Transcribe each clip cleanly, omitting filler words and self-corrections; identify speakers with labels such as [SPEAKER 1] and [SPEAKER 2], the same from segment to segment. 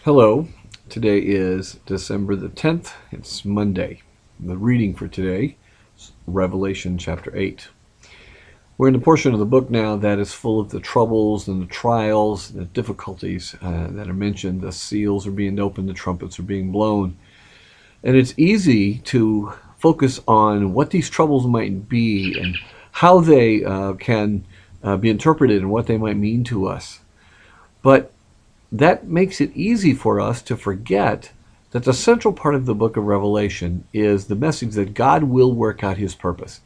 [SPEAKER 1] Hello, today is December the 10th. It's Monday. The reading for today is Revelation chapter 8. We're in the portion of the book now that is full of the troubles and the trials, the difficulties that are mentioned. The seals are being opened, the trumpets are being blown. And it's easy to focus on what these troubles might be and how they can be interpreted and what they might mean to us. But that makes it easy for us to forget that the central part of the book of Revelation is the message that God will work out his purpose,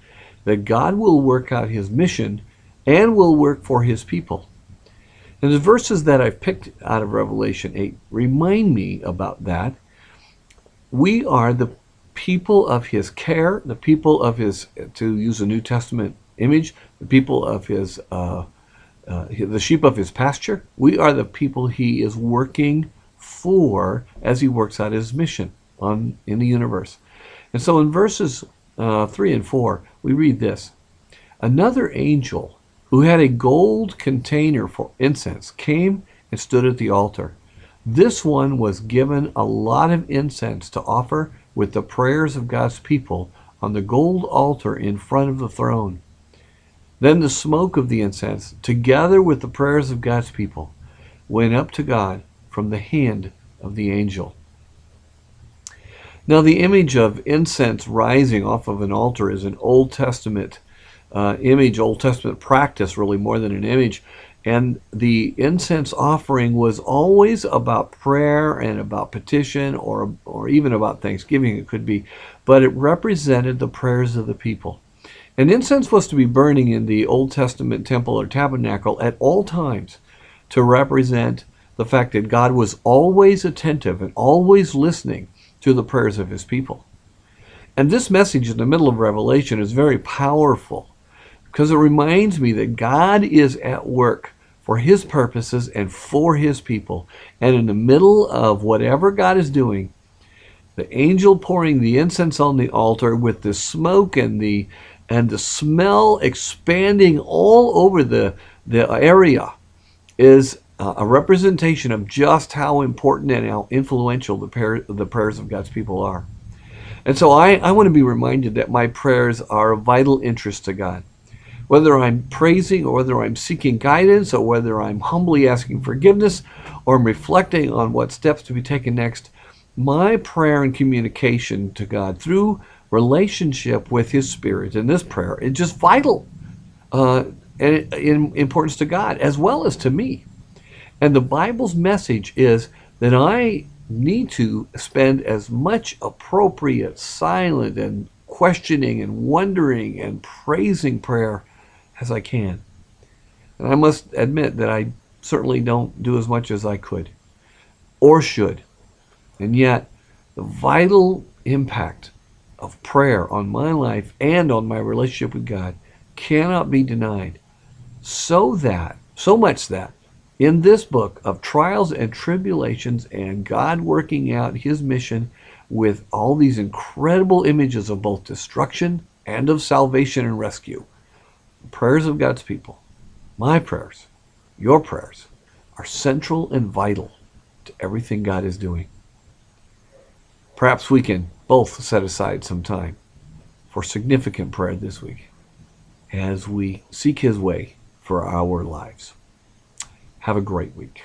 [SPEAKER 1] that God will work out his mission and will work for his people. And the verses that I've picked out of Revelation 8 remind me about that. We are the people of his care, the people of his, to use a New Testament image, the people of his the sheep of his pasture. We are the people he is working for as he works out his mission in the universe. And so in verses 3 and 4, we read this. Another angel who had a gold container for incense came and stood at the altar. This one was given a lot of incense to offer with the prayers of God's people on the gold altar in front of the throne. Then the smoke of the incense, together with the prayers of God's people, went up to God from the hand of the angel. Now the image of incense rising off of an altar is an Old Testament image, Old Testament practice really more than an image. And the incense offering was always about prayer and about petition or even about thanksgiving it could be. But it represented the prayers of the people. And incense was to be burning in the Old Testament temple or tabernacle at all times to represent the fact that God was always attentive and always listening to the prayers of his people. And this message in the middle of Revelation is very powerful because it reminds me that God is at work for his purposes and for his people. And in the middle of whatever God is doing, the angel pouring the incense on the altar with the smoke and the smell expanding all over the area is a representation of just how important and how influential the prayers of God's people are. And so I want to be reminded that my prayers are of vital interest to God. Whether I'm praising or whether I'm seeking guidance or whether I'm humbly asking forgiveness or I'm reflecting on what steps to be taken next, my prayer and communication to God through relationship with his spirit in this prayer is just vital in importance to God as well as to me. And the Bible's message is that I need to spend as much appropriate, silent, and questioning and wondering and praising prayer as I can. And I must admit that I certainly don't do as much as I could or should. And yet, the vital impact of prayer on my life and on my relationship with God cannot be denied. So much that in this book of trials and tribulations and God working out his mission with all these incredible images of both destruction and of salvation and rescue, the prayers of God's people, my prayers, your prayers, are central and vital to everything God is doing. Perhaps we can both set aside some time for significant prayer this week as we seek his way for our lives. Have a great week.